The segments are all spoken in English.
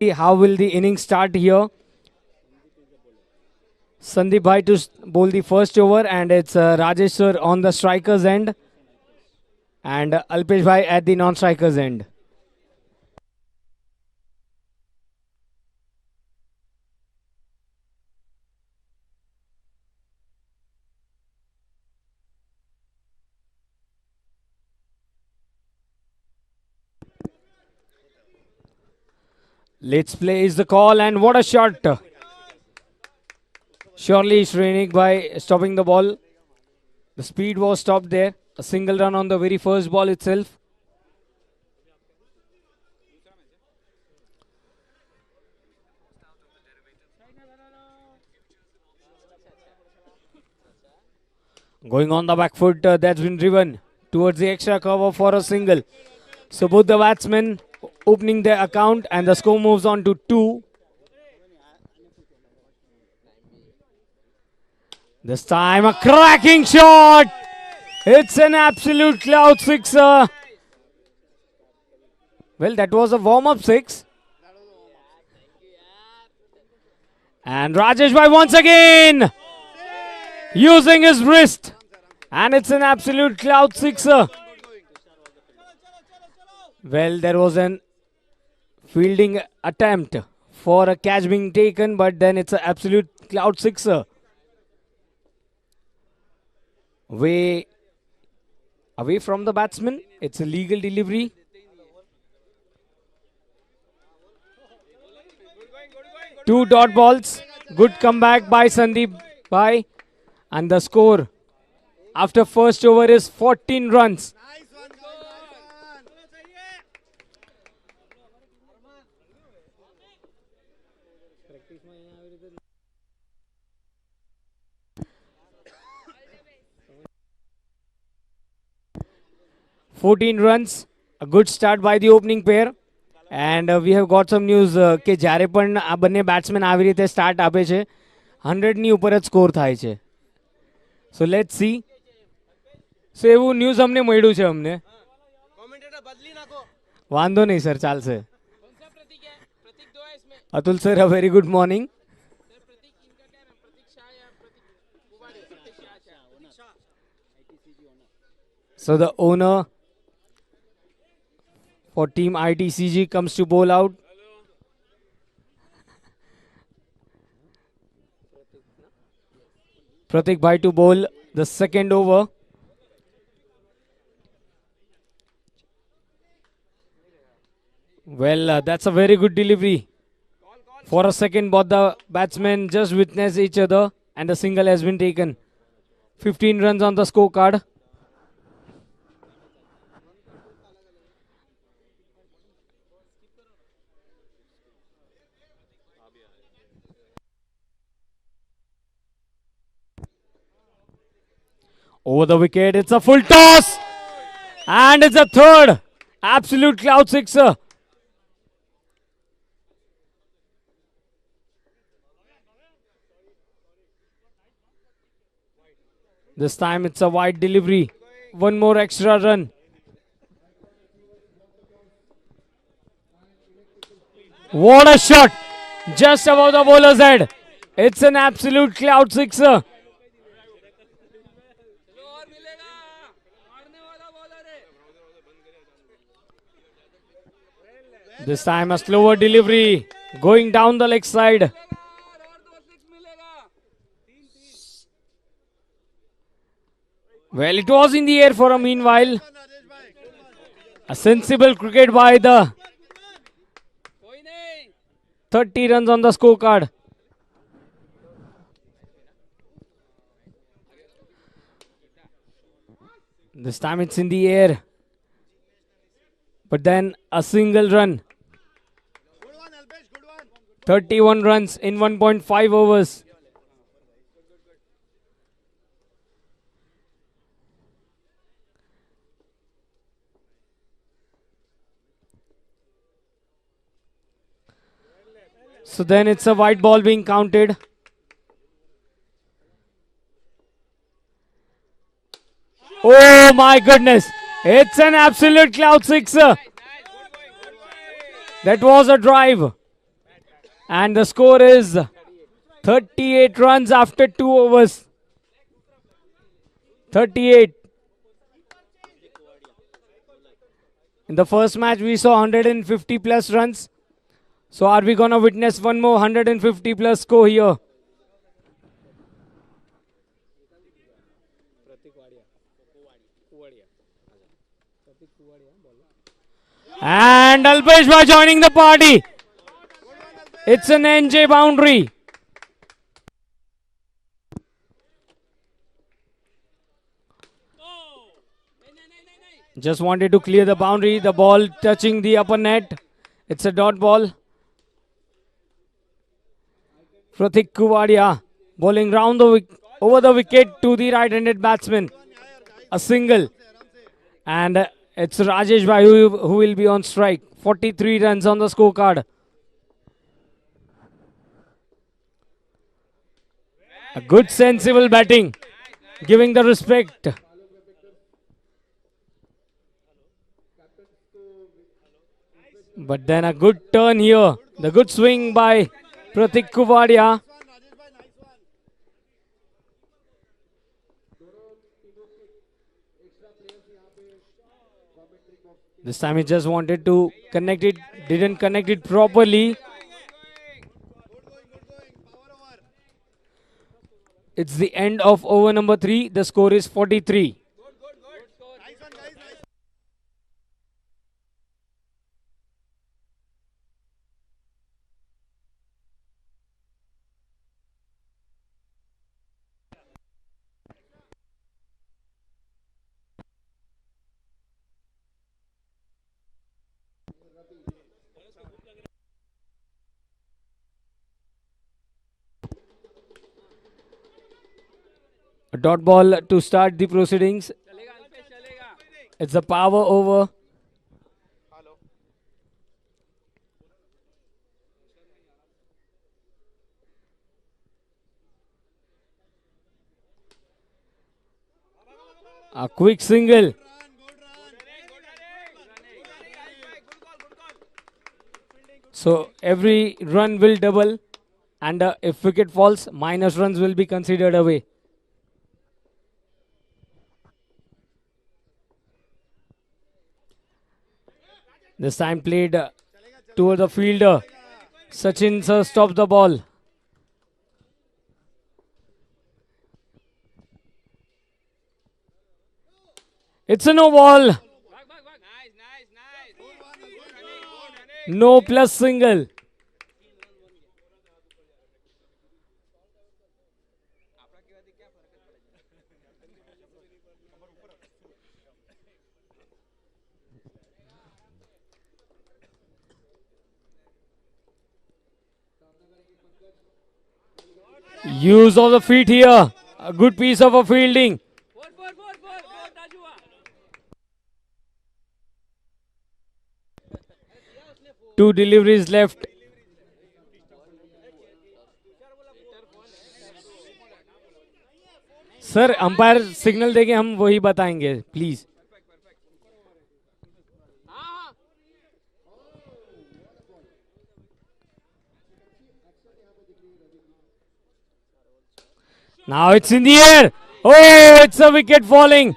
How will the inning start here? Sandeep Bhai to bowl the first over, and it's Rajesh sir on the striker's end, and Alpesh Bhai at the non-striker's end. Let's play is the call, and what a shot! Surely Shrenik Bhai stopping the ball. The speed was stopped there. A single run on the very first ball itself. Going on the back foot, that's been driven towards the extra cover for a single. So both the batsmen opening their account, and the score moves on to 2. This time a cracking shot. It's an absolute cloud sixer. Well, that was a warm-up 6. And Rajesh Bhai once again using his wrist. And it's an absolute cloud sixer. Well, there was an fielding attempt for a catch being taken, but then it's an absolute cloud sixer. Way away from the batsman. It's a legal delivery. Two dot balls. Good comeback by Sandeep Bhai. And the score after first over is 14 runs. 14 runs, a good start by the opening pair. And we have got some news કે જ્યારે પણ આ બંને batsman આવી રીતે start આપે છે 100ની ઉપર જ સ્કોર થાય છે. So let's see. સો એવું ન્યૂઝ અમને મળ્યું છે અમને. વાંધો નહીં સર, ચાલશે. Atul sir, a very good morning. So the owner for team ITCG comes to bowl out. Pratik Bhai to bowl the second over. Well, that's a very good delivery. For a second, both the batsmen just witnessed each other, and the single has been taken. 15 runs on the scorecard. Over the wicket, it's a full toss. And it's a third. Absolute cloud sixer. This time it's a wide delivery. One more extra run. What a shot. Just above the bowler's head. It's an absolute cloud sixer. This time a slower delivery. Going down the leg side. Well, it was in the air for a meanwhile. A sensible cricket by the 30 runs on the scorecard. This time it's in the air. But then a single run. 31 runs in 1.5 overs. So then it's a white ball being counted. Oh my goodness. It's an absolute cloud sixer. That was a drive. And the score is 38 runs after 2 overs. 38. In the first match, we saw 150 plus runs. So are we going to witness one more 150 plus score here? And Alpesh Bhai joining the party. It's an NJ boundary. Just wanted to clear the boundary. The ball touching the upper net. It's a dot ball. Pratik Kuvadia bowling round the over the wicket to the right-handed batsman. A single. And it's Rajesh Bhai who will be on strike. 43 runs on the scorecard. A good sensible batting. Giving the respect. But then a good turn here. The good swing by Pratik Kuvadia. This time he just wanted to connect it. Didn't connect it properly. It's the end of over number 3. The score is 43. A dot ball to start the proceedings. It's a power over. A quick single. So every run will double, and if wicket falls, minus runs will be considered away. This time played toward the fielder. Sachin sir stops the ball. It's a no ball. No plus single. Use of the feet here. A good piece of a fielding. Two deliveries left. Sir umpire signal देके हम वही बताएंगे please. Now it's in the air. Oh, it's a wicket falling.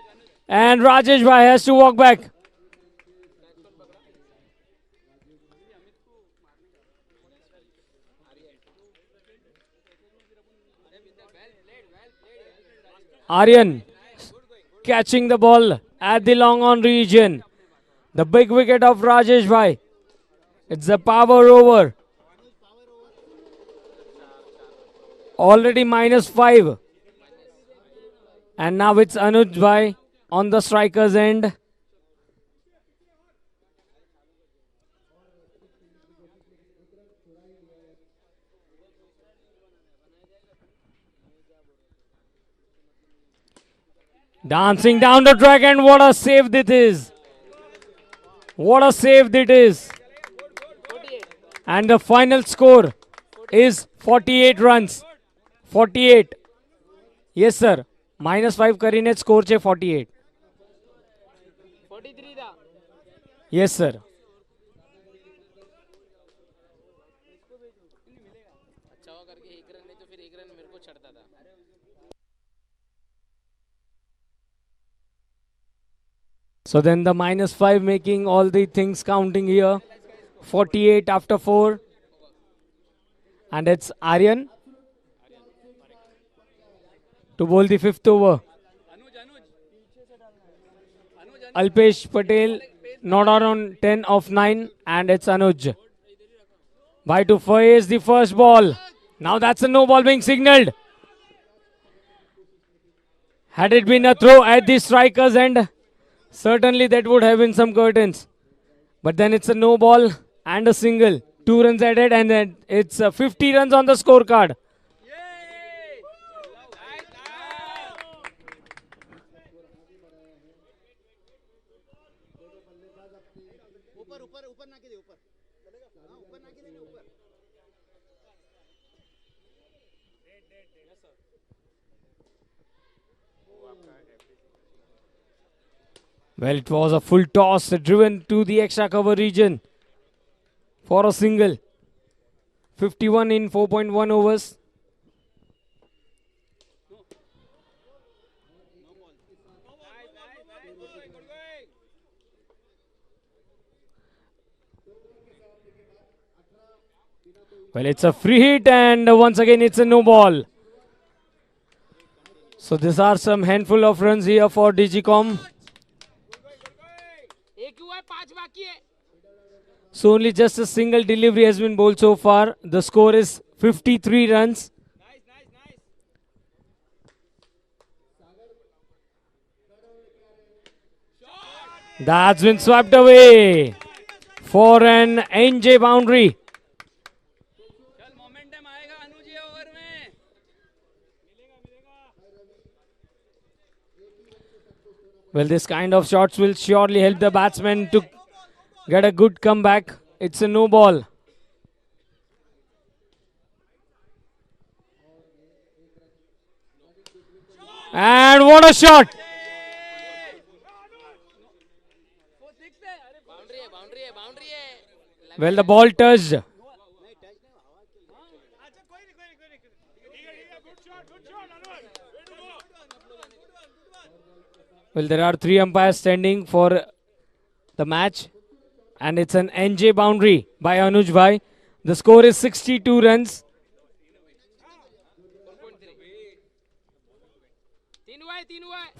And Rajesh Bhai has to walk back. Aryan catching the ball at the long on region. The big wicket of Rajesh Bhai. It's a power over. Already -5. And now it's Anuj Bhai on the striker's end. Dancing down the track, and what a save it is. What a save it is. And the final score is 48 runs. 48. Yes, sir. -5 કરીને score છે 48. Yes, sir. अच्छा हुआ करके एक run नहीं तो फिर एक रन मेरे को छड़ता था. So then the -5 making all the things counting here. 48 after 4. And it's Aryan to bowl the fifth over. Alpesh Patel not out on 10 of 9. And it's Anuj. By to face the first ball. Now that's a no ball being signaled. Had it been a throw at the striker's end, certainly that would have been some curtains. But then it's a no ball and a single. 2 runs added, and then it's 50 runs on the scorecard. Well, it was a full toss driven to the extra cover region for a single. 51 in 4.1 overs. Well, it's a free hit, and once again it's a no ball. So these are some handful of runs here for Digicom. So only just a single delivery has been bowled so far. The score is 53 runs. That's been swept away for an NJ boundary. Well, this kind of shots will surely help the batsman to get a good comeback. It's a no ball. And what a shot! Well, the ball touched. Well, there are 3 umpires standing for the match. And it's an NJ boundary by Anuj Bhai. The score is 62 runs.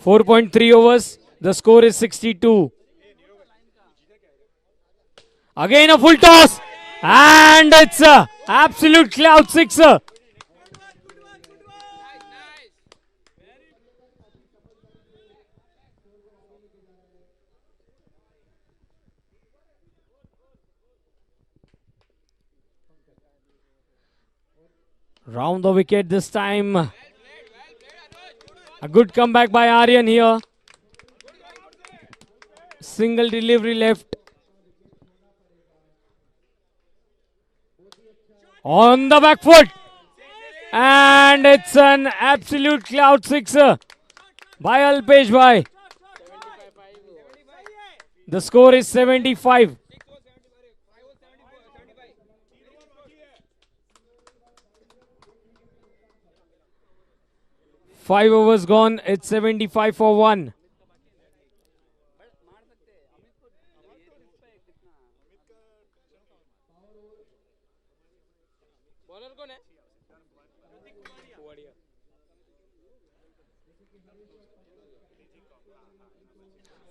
4.3 overs. The score is 62. Again a full toss. And it's a absolute cloud sixer. Round the wicket this time. A good comeback by Aryan here. Single delivery left. On the back foot. And it's an absolute cloud sixer by Alpesh Bhai. The score is 75. Five overs gone. It's 75 for 1.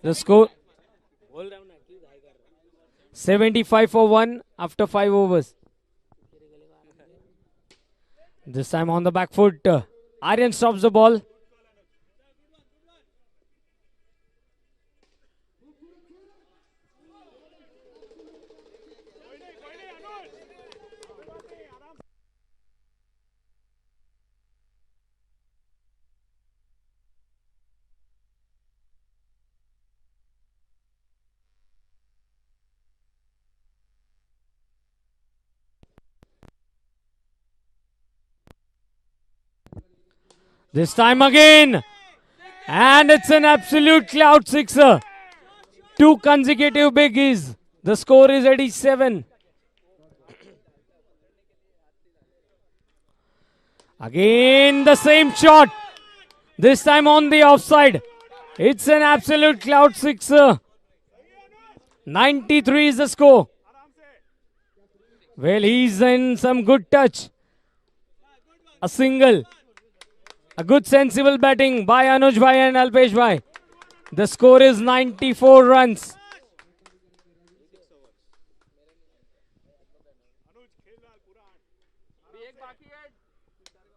The score 75 for 1 after 5 overs. This time on the back foot. Aryan stops the ball. This time again. And it's an absolute cloud sixer. 2 consecutive biggies. The score is 87. Again the same shot. This time on the offside. It's an absolute cloud sixer. 93 is the score. Well, he's in some good touch. A single. A good sensible batting by Anuj Bhai and Alpesh Bhai. The score is 94 runs.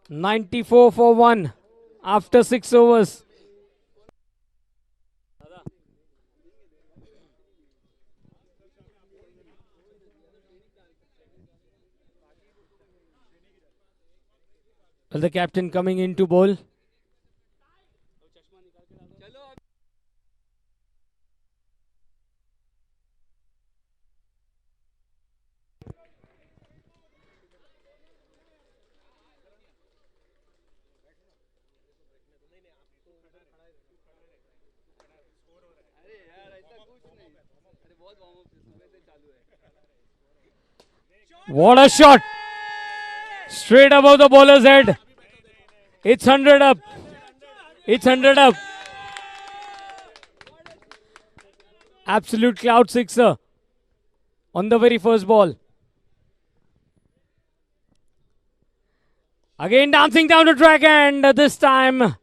94 for 1 after 6 overs. Well, the captain coming in to bowl. What a shot! Straight above the bowler's head. It's 100 up. It's 100 up. Absolute cloud sixer on the very first ball. Again dancing down the track, and this time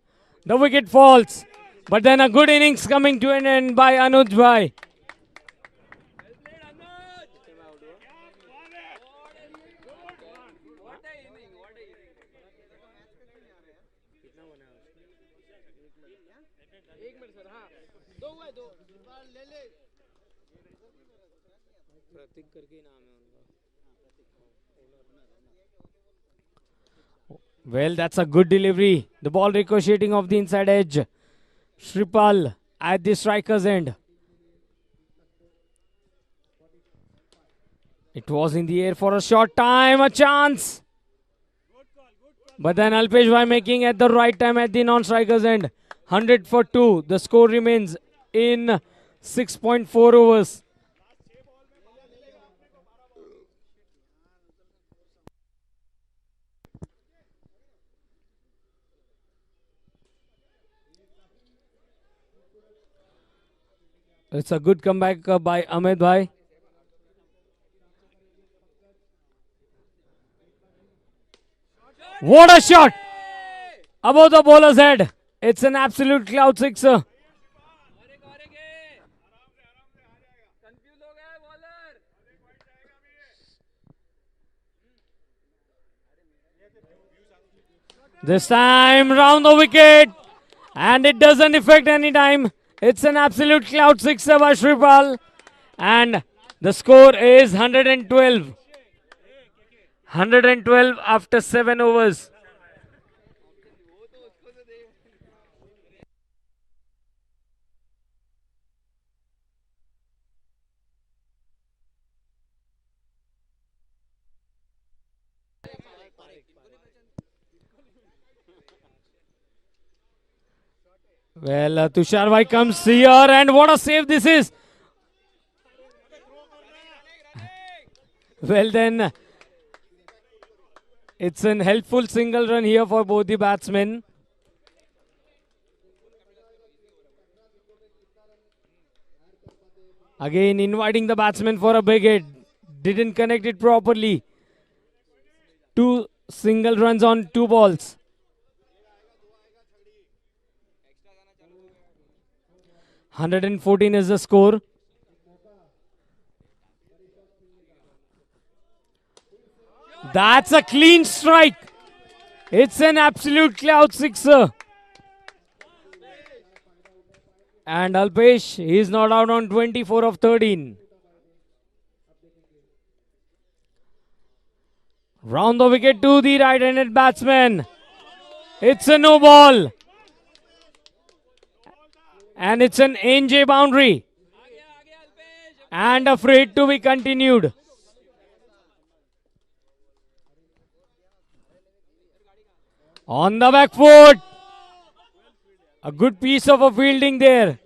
the wicket falls. But then a good innings coming to an end by Anuj Bhai. Well, that's a good delivery. The ball ricocheting off the inside edge. Shripal at the striker's end. It was in the air for a short time, a chance. But then Alpesh Bhai making at the right time at the non-striker's end. 100 for 2. The score remains in 6.4 overs. It's a good comeback by Ahmed Bhai. What a shot! Above the bowler's head. It's an absolute cloud sixer. This time round the wicket. And it doesn't affect any time. It's an absolute cloud sixer by Shripal. And the score is 112. 112 after 7 overs. Well, Tushar Bhai comes here, and what a save this is. Well then, it's an helpful single run here for both the batsmen. Again inviting the batsman for a big hit. Didn't connect it properly. 2 single runs on 2 balls. $114 is the score. That's a clean strike. It's an absolute cloud sixer. And Alpesh, he's not out on 24 of 13. Round the wicket to the right-handed batsman. It's a no ball. And it's an NJ boundary. And afraid to be continued. On the back foot. A good piece of a fielding there.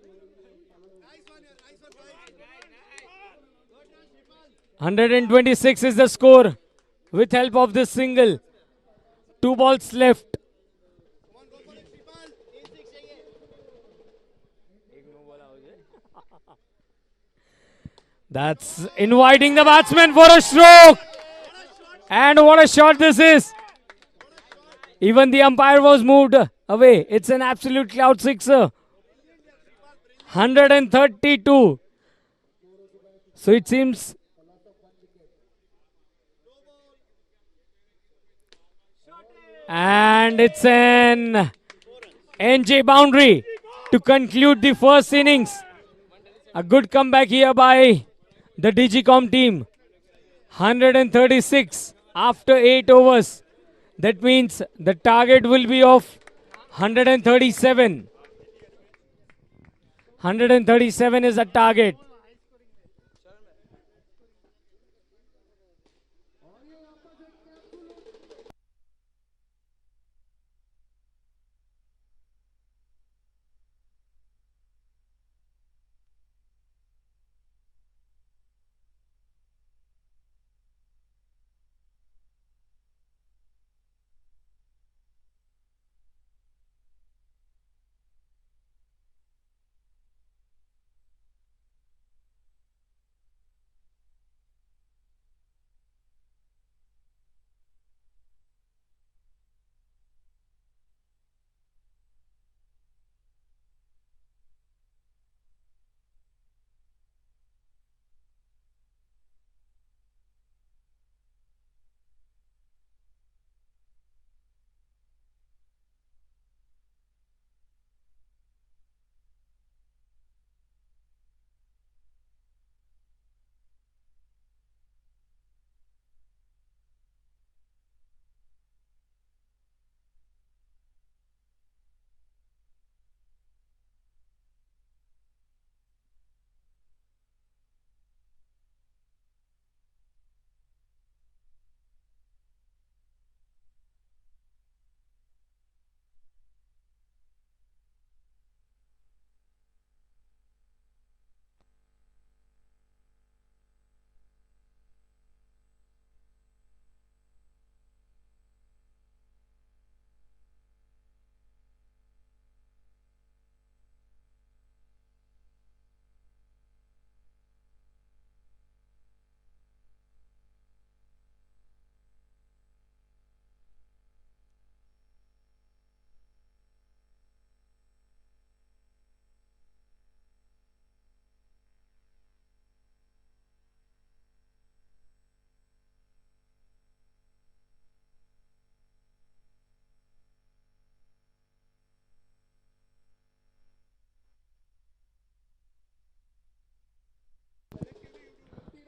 126 is the score with help of this single. 2 balls left. That's inviting the batsman for a stroke. And what a shot this is. Even the umpire was moved away. It's an absolute cloud sixer. 132. So it seems and it's an NJ boundary to conclude the first innings. A good comeback here by the Digicom team. 136 after 8 overs. That means the target will be of 137. 137 is the target.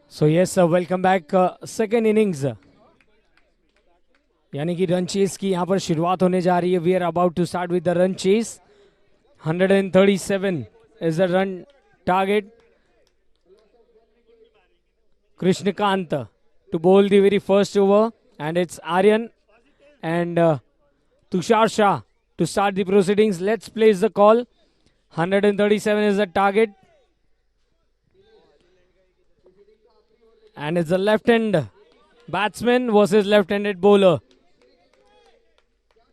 So yes, welcome back. Second innings. यानी कि run chase की यहाँ पर शुरुआत होने जा रही है. We are about to start with the run chase. 137 is the run target. Krishnakant to bowl the very first over, and it's Aryan and Tushar Shah to start the proceedings. Let's place the call. 137 is the target. And it's a left-hand batsman versus left-handed bowler.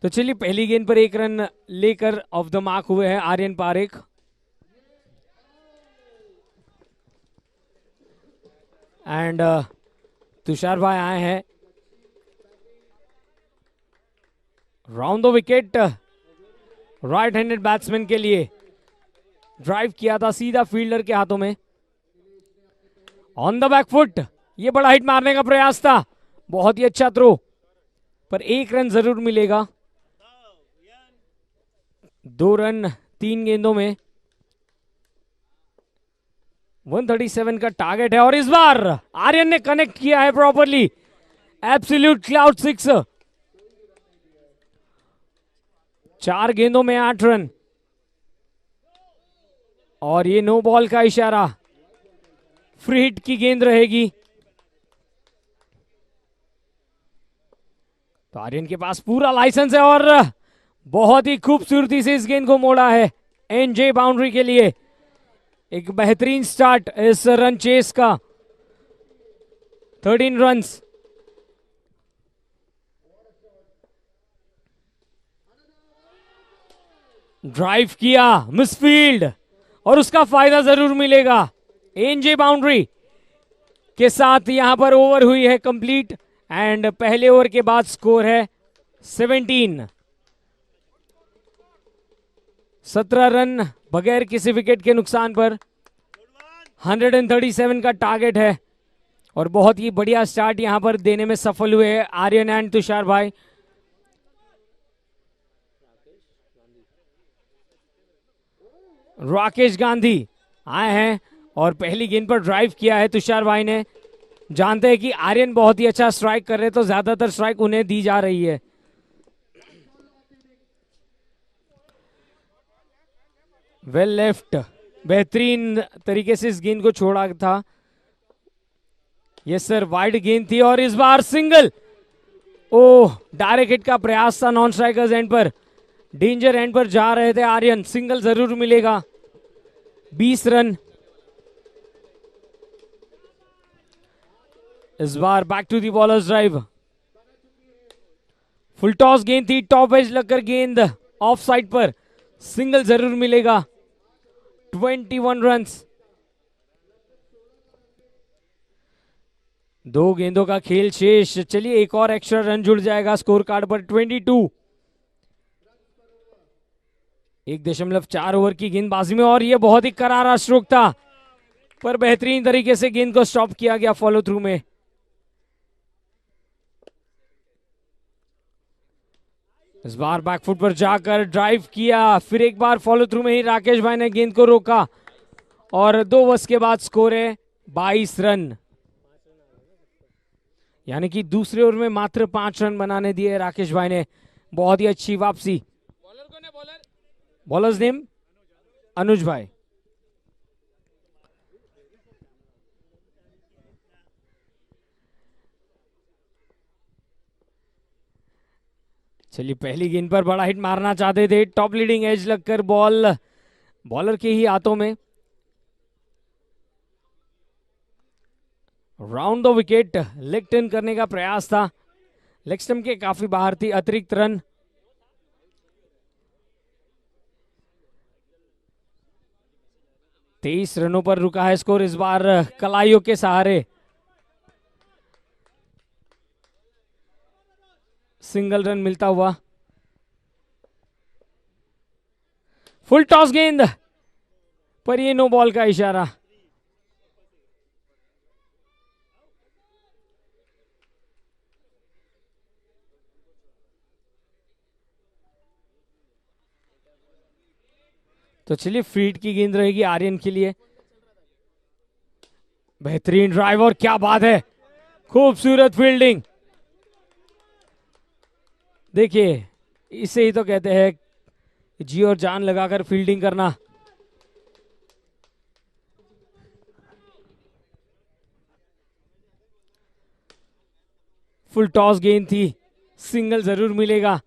तो चलिए पहली गेंद पर 1 run लेकर of the mark हुए हैं Aryan Parekh. And Tushar भाई आए हैं round the wicket. Right handed batsman के लिए ड्राइव किया था सीधा फील्डर के हाथों में. On the back foot. ये बड़ा हिट मारने का प्रयास था. बहुत ही अच्छा थ्रो, पर 1 रन जरूर मिलेगा. 2 रन 3 गेंदों में. 137 का टारगेट है और इस बार आर्यन ने कनेक्ट किया है प्रॉपरली. Absolute cloud 6. 4 गेंदों में 8 रन और ये नो बॉल का इशारा. फ्री हिट की गेंद रहेगी. तो आर्यन के पास पूरा लाइसेंस है और बहुत ही खूबसूरती से इस गेंद को मोड़ा है एनजे बाउंड्री के लिए. एक बेहतरीन स्टार्ट इस रन चेस का. 13 रन्स. ड्राइव किया, मिसफील्ड, और उसका फायदा जरूर मिलेगा। एनजे बाउंड्री के साथ यहां पर ओवर हुई है कंप्लीट एंड पहले ओवर के बाद स्कोर है 17। 17 रन बगैर किसी विकेट के नुकसान पर 137 का टारगेट है और बहुत ही बढ़िया स्टार्ट यहां पर देने में सफल हुए हैं आर्यन एंड तुषार भाई। राकेश गांधी आए हैं और पहली गेंद पर ड्राइव किया है तुषार भाई ने। जानते हैं कि आर्यन बहुत ही अच्छा स्ट्राइक कर रहे, तो ज्यादातर स्ट्राइक उन्हें दी जा रही है। वेल लेफ्ट, बेहतरीन तरीके से इस गेंद को छोड़ा था। यस सर, वाइड गेंद थी और इस बार सिंगल। ओह, डायरेक्ट हिट का प्रयास था नॉन स्ट्राइकर्स एंड पर, डेंजर एंड पर जा रहे थे आर्यन। सिंगल जरूर मिलेगा। 20 रन। इस बार back to the bowlers drive. Full toss गेंद थी, टॉप एज लगकर गेंद ऑफ साइड पर, सिंगल जरूर मिलेगा। 21 रन्स। 2 गेंदों का खेल शेष। चलिए एक और एक्स्ट्रा रन जुड़ जाएगा स्कोर कार्ड पर। 22। 1.4 ओवर की गेंदबाजी में और ये बहुत ही करारा स्ट्रोक था, पर बेहतरीन तरीके से गेंद को स्टॉप किया गया फॉलो थ्रू में। इस बार बैकफुट पर जाकर ड्राइव किया, फिर एक बार फॉलो थ्रू में ही राकेश भाई ने गेंद को रोका और 2 ओवर्स के बाद स्कोर है 22 रन। यानी कि दूसरे ओवर में मात्र 5 रन बनाने दिए राकेश भाई ने। बहुत ही अच्छी वापसी। बॉलर कौन है? बॉलर बॉलर्स नेम अनुज भाई। चलिए पहली गेंद पर बड़ा हिट मारना चाहते थे, टॉप लीडिंग एज लगकर बॉल बॉलर के ही हाथों में। Round the wicket, leg turn करने का प्रयास था, लेग स्टंप के काफी बाहर थी। अतिरिक्त रन। तेईस रनों पर रुका है स्कोर इस बार कलाइयों के सहारे। सिंगल रन मिलता हुआ। फुल टॉस गेंद पर ये नो बॉल का इशारा। तो चलिए फील्ड की गेंद रहेगी आर्यन के लिए। बेहतरीन ड्राइव और क्या बात है, खूबसूरत फील्डिंग। देखिए इसे ही तो कहते हैं जी और जान लगाकर फील्डिंग करना। फुल टॉस गेंद थी, सिंगल जरूर मिलेगा।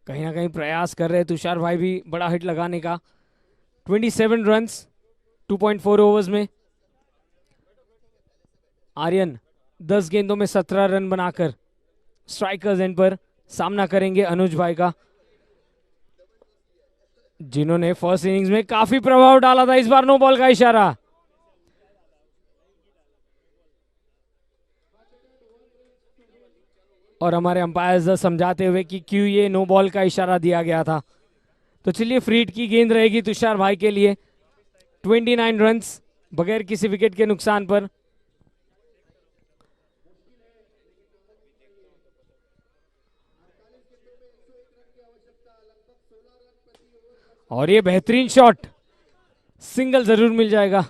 कहीं ना कहीं प्रयास कर रहे हैं तुषार भाई भी बड़ा हिट लगाने का। 27 रन्स 2.4 ओवर्स में। आर्यन 10 गेंदों में 17 रन बनाकर स्ट्राइकर्स एंड पर सामना करेंगे अनुज भाई का, जिन्होंने फर्स्ट इनिंग्स में काफी प्रभाव डाला था। इस बार नो बॉल का इशारा। और हमारे अंपायर समझाते हुए कि क्यों ये नो बॉल का इशारा दिया गया था। तो चलिए फ्री हिट की गेंद रहेगी तुषार भाई के लिए। 29 रन्स बगैर किसी विकेट के नुकसान पर। और ये बेहतरीन शॉट, सिंगल जरूर मिल जाएगा।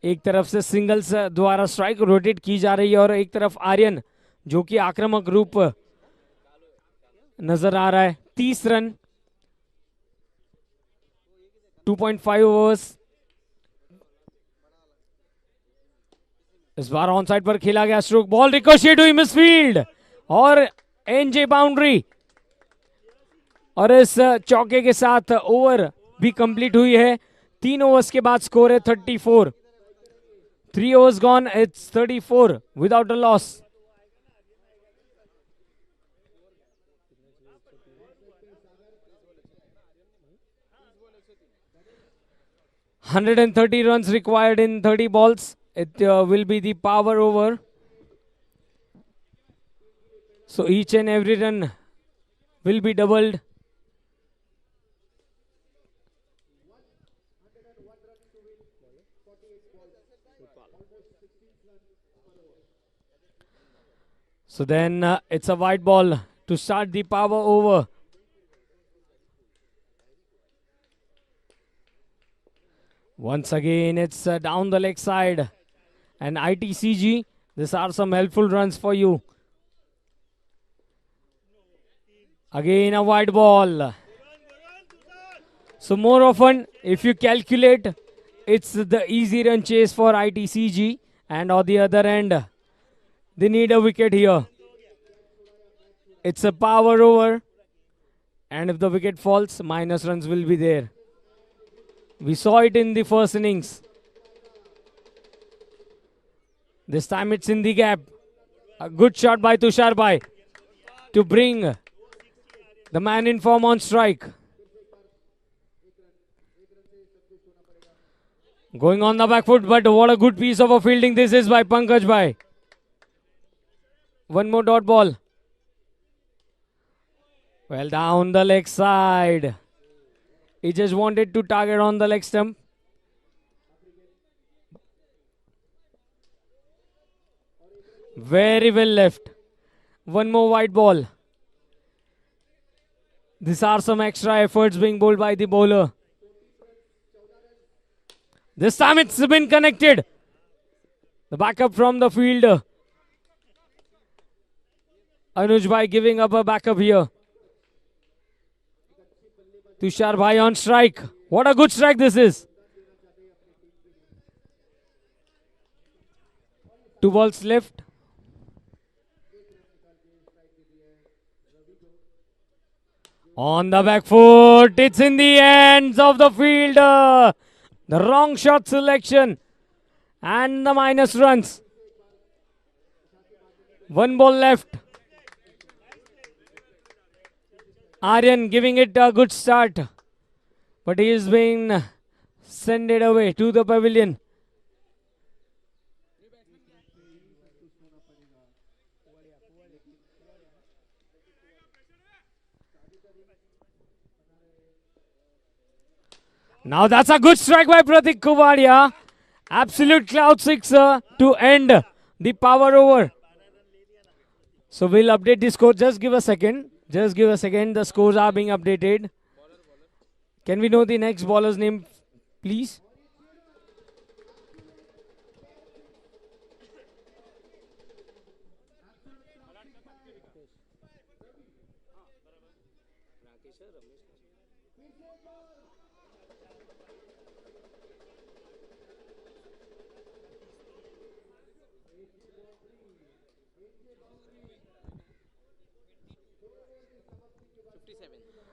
एक तरफ से सिंगल्स द्वारा स्ट्राइक रोटेट की जा रही है और एक तरफ आर्यन जो कि आक्रामक रूप नजर आ रहा है। 30 रन 2.5 ओवर्स। इस बार ऑन साइड पर खेला गया स्ट्रोक, बॉल रिकोशिएट हुई मिसफील्ड और एनजे बाउंड्री। और इस चौके के साथ ओवर भी कंप्लीट हुई है। 3 ओवर्स के बाद स्कोर है 34। 3 overs gone, it's 34 without a loss. 130 runs required in 30 balls. It will be the power over. So each and every run will be doubled. So then it's a white ball to start the power over. Once again, it's down the leg side. And ITCG, these are some helpful runs for you. Again, a white ball. So more often, if you calculate, it's the easy run chase for ITCG. And on the other end, they need a wicket here. It's a power over. And if the wicket falls, minus runs will be there. We saw it in the first innings. This time it's in the gap. A good shot by Tushar Bhai to bring the man in form on strike. Going on the back foot, but what a good piece of a fielding this is by Pankaj Bhai. One more dot ball. Well, down the leg side. He just wanted to target on the leg stump. Very well left. One more white ball. These are some extra efforts being bowled by the bowler. This time it's been connected. The backup from the fielder. Anuj Bhai giving up a backup here. Tushar Bhai on strike. What a good strike this is. 2 balls left. On the back foot. It's in the hands of the fielder. The wrong shot selection. And the minus runs. 1 ball left. Aryan giving it a good start. But he is being sent it away to the pavilion. Now that's a good strike by Pratik Kubadia. Absolute cloud sixer to end the power over. So we'll update the score. Just give a second. Just give a second. The scores are being updated. Can we know the next bowler's name, please?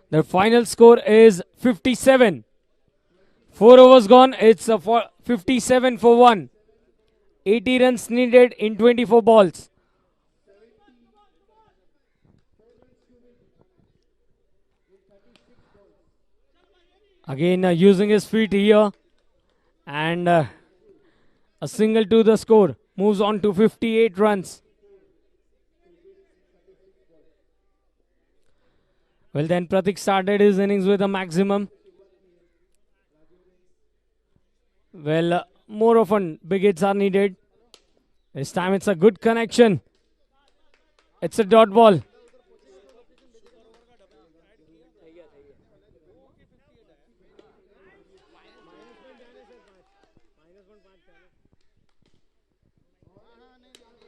The final score is 57. 4 overs gone. It's a 57 for 1. 80 runs needed in 24 balls. Again using his feet here. And a single to the score. Moves on to 58 runs. Well, then Pratik started his innings with a maximum. Well, more often big hits are needed. This time it's a good connection. It's a dot ball.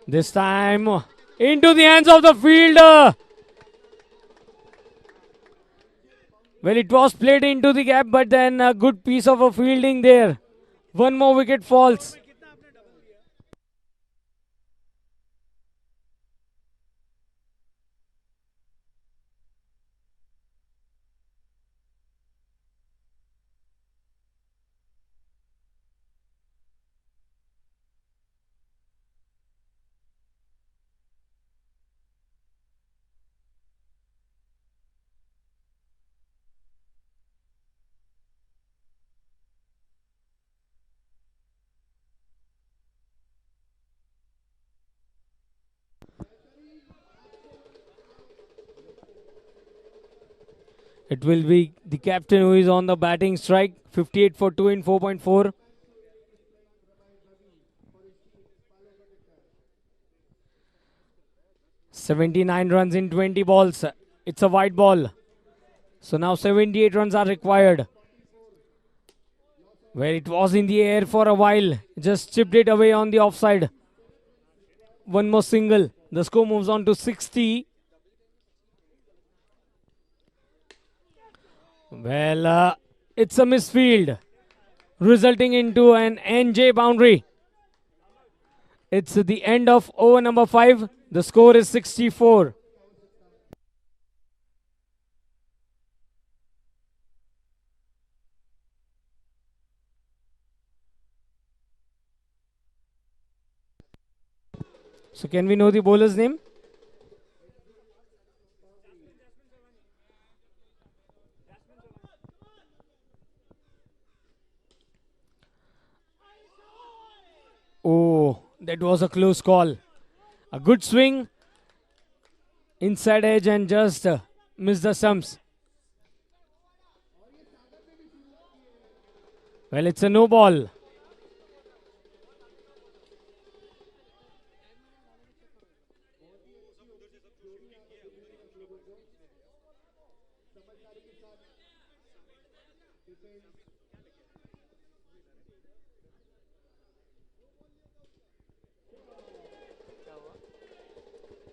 This time into the hands of the fielder. Well, it was played into the gap, but then a good piece of a fielding there. One more wicket falls. It will be the captain who is on the batting strike. 58 for 2 in 4.4. "79 runs in 20 balls. It's a white ball. So now 78 runs are required. Where it was in the air for a while. Just chipped it away on the offside. One more single. The score moves on to 60. Well, it's a misfield, resulting into an NJ boundary. It's the end of over number 5. The score is 64. So can we know the bowler's name? Oh, that was a close call. A good swing, inside edge, and just missed the stumps. Well, it's a no ball.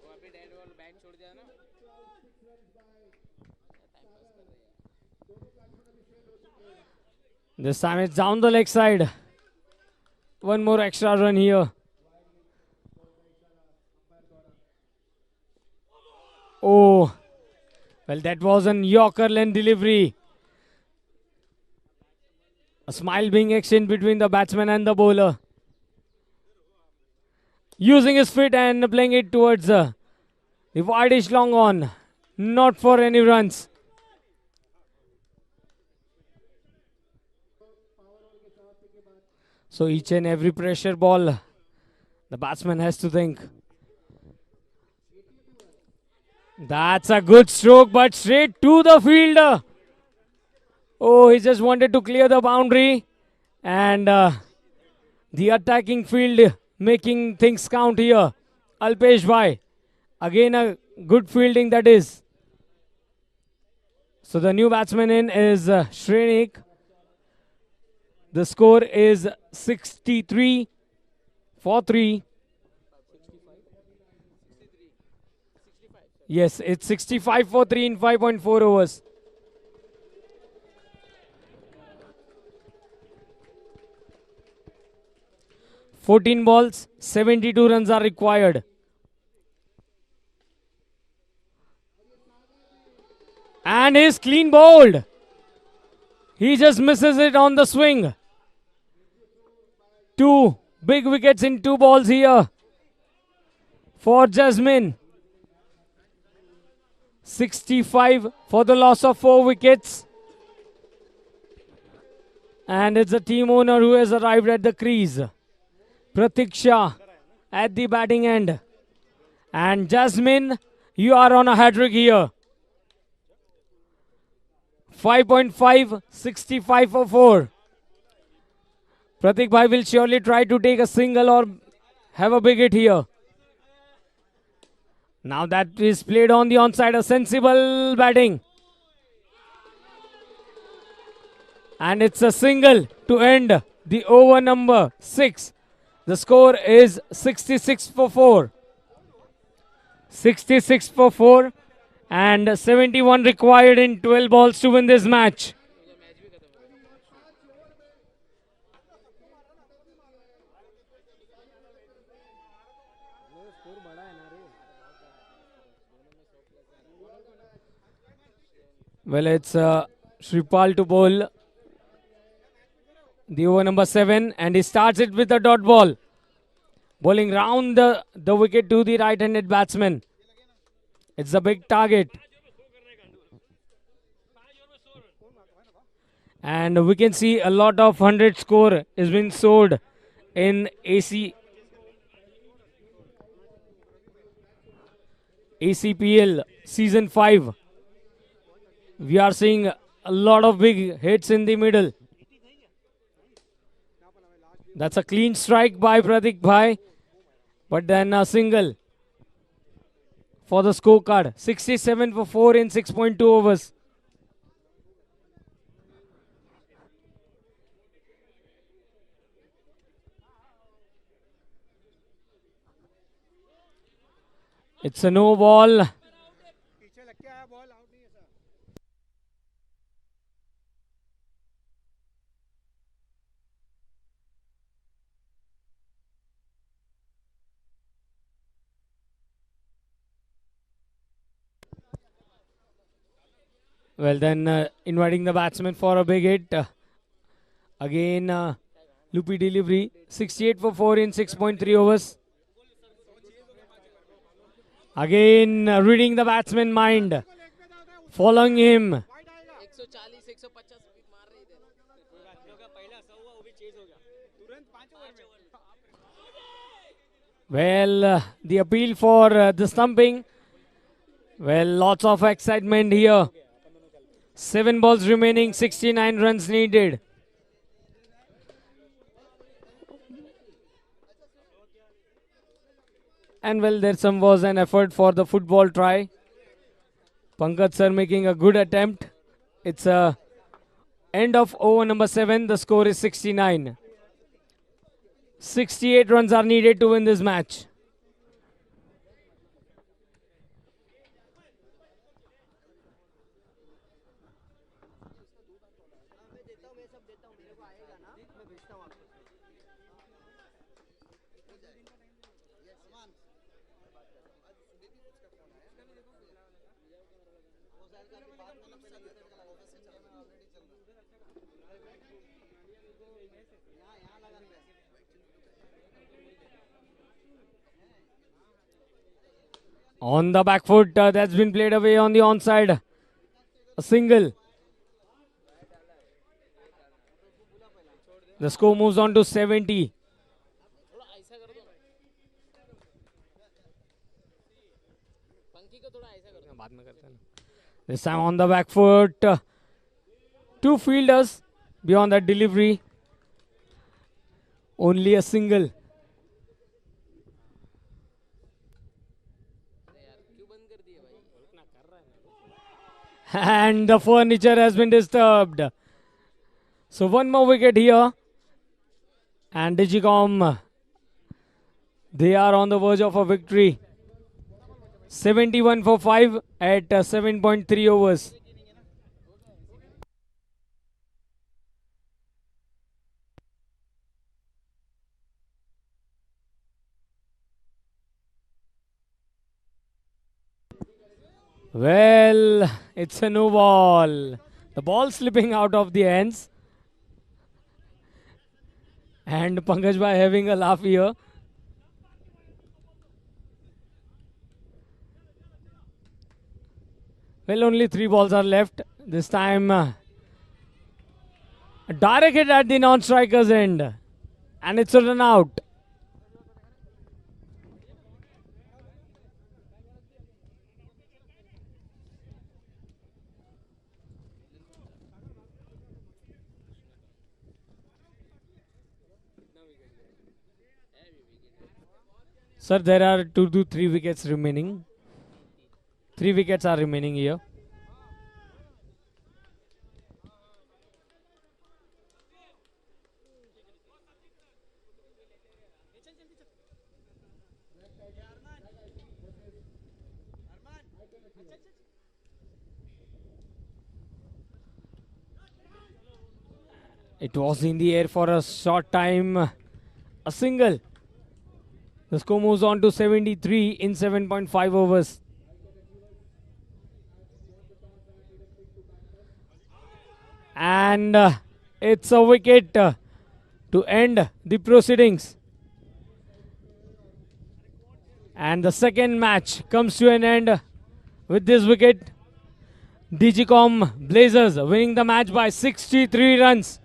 वो अभी dead ball bat छोड़ दिया ना, This time it's down the leg side. One more extra run here. Oh, well, that was an Yorker length delivery. A smile being exchanged between the batsman and the bowler. Using his feet and playing it towards the wideish long on. Not for any runs. So each and every pressure ball, the batsman has to think. That's a good stroke, but straight to the fielder. Oh, he just wanted to clear the boundary. And the attacking field making things count here. Alpesh Bhai. Again a good fielding that is. So the new batsman in is Shrenik. The score is 63 for 3. Yes, it's 65 for 3 in 5.4 overs. "14 balls, 72 runs are required." And he's clean bowled. He just misses it on the swing. 2 big wickets in 2 balls here for Jasmine. 65 for the loss of 4 wickets. And it's the team owner who has arrived at the crease. Pratiksha at the batting end. And Jasmine, you are on a hat-trick here. 5.5, 65 for 4. Pratik Bhai will surely try to take a single or have a big hit here. Now that is played on the onside, a sensible batting. And it's a single to end the over number 6. The score is 66 for 4. 66 for 4 and 71 required in 12 balls to win this match. Well, it's Shripal to bowl the over number 7, and he starts it with a dot ball. Bowling round the wicket to the right-handed batsman. It's a big target. And we can see a lot of 100 score is being sold in ACPL Season 5. We are seeing a lot of big hits in the middle. That's a clean strike by Pratik Bhai, but then a single for the scorecard. 67 for 4 in 6.2 overs. It's a no ball. Well, then inviting the batsman for a big hit. Again, loopy delivery. 68 for 4 in 6.3 overs. Again, reading the batsman mind. Following him. 140 150 मार रहे थे Well, the appeal for the stumping. Well, lots of excitement here. 7 balls remaining, 69 runs needed. And well, there some was an effort for the football try. Pankaj sir making a good attempt. It's a end of over number 7. The score is 69. 68 runs are needed to win this match. On the back foot, that's been played away on the onside. A single. The score moves on to 70. थोड़ा ऐसा कर दो पंखी को थोड़ा ऐसा कर दो बाद में करते हैं. This time on the back foot. 2 fielders beyond that delivery. Only a single. क्यों बंद कर दिए भाई And the furniture has been disturbed. So one more wicket here. And Digicom, they are on the verge of a victory. 71 for 5 at 7.3 overs. Well, it's a no ball. The ball slipping out of the hands. And Pankaj Bhai having a laugh here. Well, only 3 balls are left. This time, a direct hit at the non-striker's end. And it's a run out. Sir, there are 2 to 3 wickets remaining. 3 wickets are remaining here. It was in the air for a short time. A single. The score moves on to 73 in 7.5 overs. And it's a wicket to end the proceedings. And the second match comes to an end with this wicket. Digicom Blazers winning the match by 63 runs.